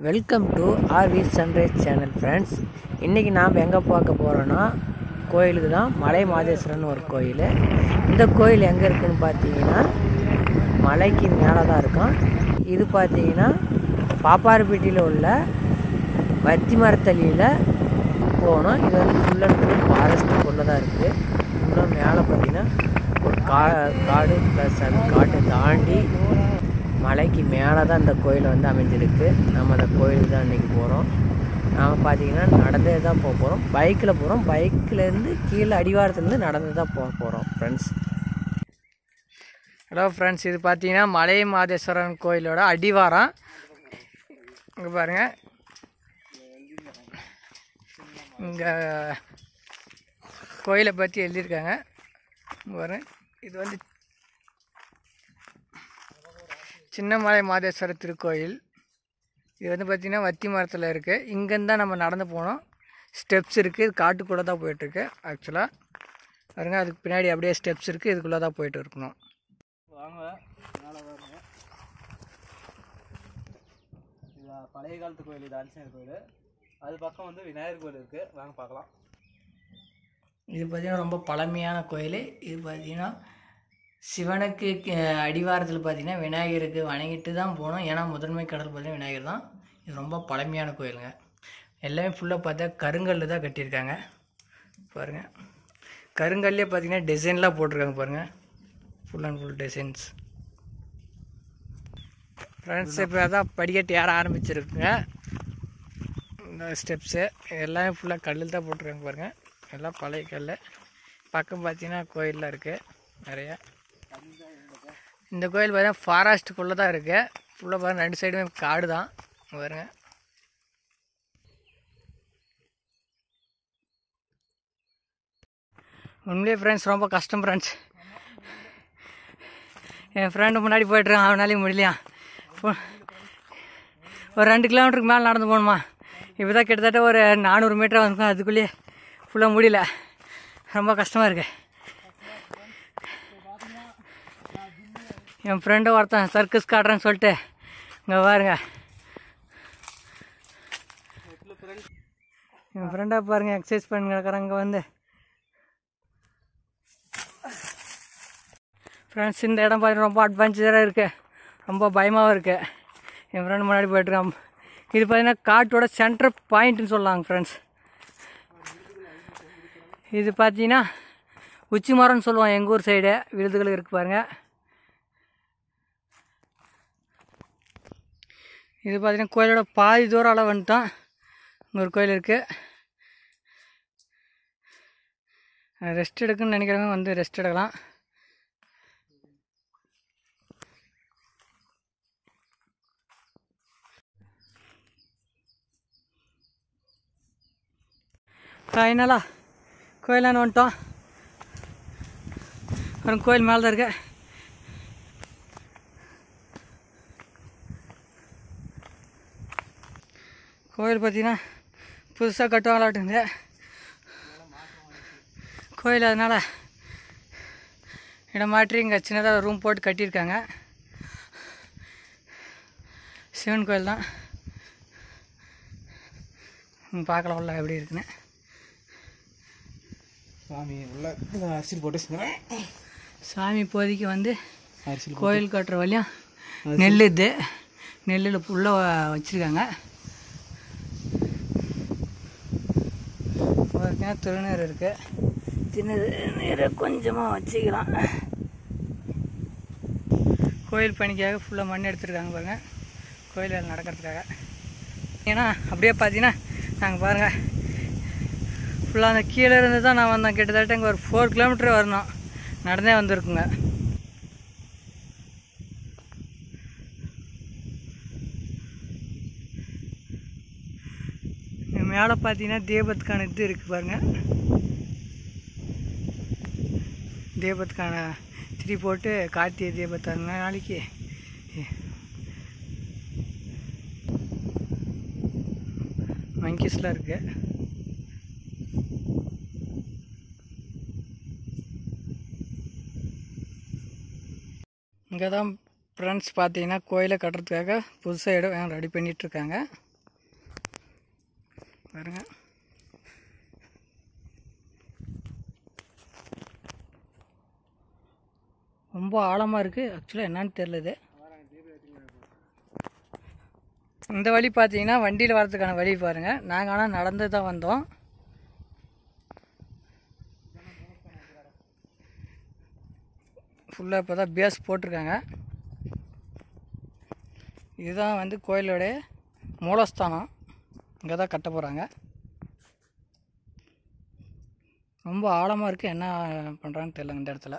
Welcome to RV sunrise channel friends. இன்றைக்கி நாம் எங்கே பார்க்க போகிறோன்னா கோயிலுக்கு தான். மலை மாதேஸ்வரன் ஒரு கோயில். இந்த கோயில் எங்கே இருக்குதுன்னு பார்த்தீங்கன்னா மலைக்கு மேலே தான் இருக்கும். இது பார்த்தீங்கன்னா பாப்பாரப்பட்டியில் உள்ள வத்தி மரத்தடியில் போகணும். இது வந்து ஃபுல் அண்ட் ஃபுல் ஃபாரஸ்ட்டுக்குள்ளே தான் இருக்குது. இன்னும் மேலே பார்த்தீங்கன்னா ஒரு காடு ப்ளஸ் அந்த காட்டை தாண்டி மலைக்கு மேலே தான் இந்த கோயில் வந்து அமைஞ்சிருக்கு. நம்ம அந்த கோயிலுக்கு தான் இன்றைக்கி போகிறோம். நாம் பார்த்தீங்கன்னா நடந்தே தான் போக போகிறோம். பைக்கில் போகிறோம். பைக்கிலேருந்து கீழே அடிவாரத்துலேருந்து நடந்து தான் போக போகிறோம் ஃப்ரெண்ட்ஸ். ஹலோ ஃப்ரெண்ட்ஸ், இது பார்த்தீங்கன்னா மலை மாதேஸ்வரன் கோயிலோட அடிவாரம். இங்கே பாருங்கள், இங்கே கோயிலை பற்றி எழுதியிருக்காங்க. பாருங்கள், இது வந்து சின்னமலை மாதேஸ்வரர் திருக்கோயில். இது வந்து பார்த்திங்கன்னா வத்தி மரத்தில் இருக்குது. இங்கேருந்து தான் நம்ம நடந்து போனோம். ஸ்டெப்ஸ் இருக்குது. இது காட்டுக்குள்ளே தான் போயிட்டுருக்கு. ஆக்சுவலாக பாருங்கள், அதுக்கு பின்னாடி அப்படியே ஸ்டெப்ஸ் இருக்குது. இதுக்குள்ளே தான் போயிட்டு இருக்கணும். வாங்க, மேலே வாங்க. இது பழைய காலத்து கோயில். இது ஆஞ்சநேயர் கோயில். அது பக்கம் வந்து விநாயகர் கோயில் இருக்குது. வாங்க பார்க்கலாம். இது பார்த்திங்கன்னா ரொம்ப பழமையான கோயில். இது பார்த்திங்கன்னா சிவனுக்கு அடிவாரத்தில் பார்த்திங்கன்னா விநாயகருக்கு வணங்கிட்டு தான் போகணும். ஏன்னா முதன்மை கடல் பார்த்திங்கன்னா விநாயகர் தான். இது ரொம்ப பழமையான கோயிலுங்க. எல்லாமே ஃபுல்லாக பார்த்தா கருங்கல் தான் கட்டியிருக்காங்க. பாருங்கள், கருங்கல்லே பார்த்திங்கன்னா டிசைன்லாம் போட்டிருக்காங்க. பாருங்கள், full and full designs. Friends, இப்போ அதான் படிக்கட்டு ஏற ஆரம்பிச்சிருக்குங்க. இந்த ஸ்டெப்ஸு எல்லாமே ஃபுல்லாக கல்லில் தான் போட்டிருக்காங்க. பாருங்கள், எல்லாம் பழைய கல். பக்கம் பார்த்திங்கன்னா கோயிலெலாம் இருக்குது நிறையா. இந்த கோயில் பார்த்தீங்கன்னா ஃபாரஸ்ட்டுக்குள்ளே தான் இருக்குது. ஃபுல்லாக பாருங்கள், ரெண்டு சைடுமே காடு தான். பாருங்கள், உண்மையிலே ஃப்ரெண்ட்ஸ் ரொம்ப கஷ்டம் ஃப்ரெண்ட்ஸ். என் ஃப்ரெண்டு முன்னாடி போய்ட்டுருக்கான். அவனாலையும் முடியலையா. ஒரு 2 கிலோமீட்டருக்கு மேலே நடந்து போகணுமா. இப்போ தான் கிட்டத்தட்ட ஒரு 400 மீட்டர் வந்துருக்கோம். அதுக்குள்ளேயே ஃபுல்லாக முடியல. ரொம்ப கஷ்டமாக இருக்குது. என் ஃப்ரெண்டு ஒருத்தன் சர்க்கஸ் காட்டுறேன்னு சொல்லிட்டு இங்கே பாருங்க, என் ஃப்ரெண்டாக பாருங்கள் எக்ஸசைஸ் பண்ணி கிடக்குறாங்க. இங்கே வந்து ஃப்ரெண்ட்ஸ், இந்த இடம் பார்த்தீங்கன்னா ரொம்ப அட்வென்ச்சராக இருக்குது. ரொம்ப பயமாகவும் இருக்குது. என் ஃப்ரெண்டு முன்னாடி போய்ட்டுருக்கான். இது பார்த்தீங்கன்னா காட்டோட சென்டர் பாயிண்ட்டுன்னு சொல்லலாங்க ஃப்ரெண்ட்ஸ். இது பார்த்தீங்கன்னா உச்சி மரம்னு சொல்லுவோம் எங்கள் ஊர் சைடு. விருதுகள் இருக்குது பாருங்கள். இது பார்த்தீங்கன்னா கோயிலோட பாதி தூரம் அளவு வந்துட்டோம். இங்கே ஒரு கோயில் இருக்குது. ரெஸ்ட் எடுக்குன்னு நினைக்கிறவங்க வந்து ரெஸ்ட் எடுக்கலாம். ஃபைனலாக கோயிலான வந்துட்டோம். அப்புறம் கோயில் மேலே தான் இருக்கு. கோயில் பார்த்தீங்கன்னா புதுசாக கட்டுவாங்களாட்டுங்க கோயில். அதனால் இடம் மாற்றி இங்கே சின்னதாக ரூம் போட்டு கட்டியிருக்காங்க. சிவன் கோயில் தான். பார்க்கலாம் உள்ள எப்படி இருக்குன்னு. சாமி உள்ள அரிசி போட்டு சாமி இப்போதைக்கு வந்து கோயில் கட்டுற வழியும் நெல். இது நெல்லில் ஃபுல்லாக வச்சுருக்காங்க. திருநீர் இருக்குது. திருநீரை கொஞ்சமாக வச்சுக்கலாம். கோயில் பணிக்காக ஃபுல்லாக மண் எடுத்துருக்காங்க பாருங்கள், கோயில் நடக்கிறதுக்காக. ஏன்னா அப்படியே பார்த்தீங்கன்னா நாங்கள் பாருங்கள் ஃபுல்லாக அந்த கீழே இருந்து தான் நான் வந்தேன். கிட்டத்தட்ட இங்கே ஒரு 4 கிலோமீட்டர் வரணும். நடந்தே வந்திருக்குங்க. மேலே பார்த்தீங்கன்னா தீபத்துக்கான இது இருக்குது பாருங்கள். தீபத்துக்கான திரி போட்டு கார்த்திகை தீபத்தை நாளைக்கு மங்கீஸ்லாம் இருக்குது. இங்கே தான் ஃப்ரெண்ட்ஸ் பார்த்தீங்கன்னா கோயிலை கட்டுறதுக்காக புதுசாக இடம் ரெடி பண்ணிகிட்ருக்காங்க. பாருங்க. ரொம்ப ஆழமாக இருக்குது. ஆக்சுவலாக என்னன்னு தெரியல இது. இந்த வழி பார்த்தீங்கன்னா வண்டியில் வரதுக்கான வழி பாருங்கள். நாங்கள் ஆனால் நடந்து தான் வந்தோம். ஃபுல்லாக இப்போ தான் பேஸ் போட்டிருக்காங்க. இதுதான் வந்து கோயிலோடைய மூலஸ்தானம். இங்கே தான் கட்ட போகிறாங்க. ரொம்ப ஆழமாக இருக்குது. என்ன பண்ணுறான்னு தெரியல இந்த இடத்துல.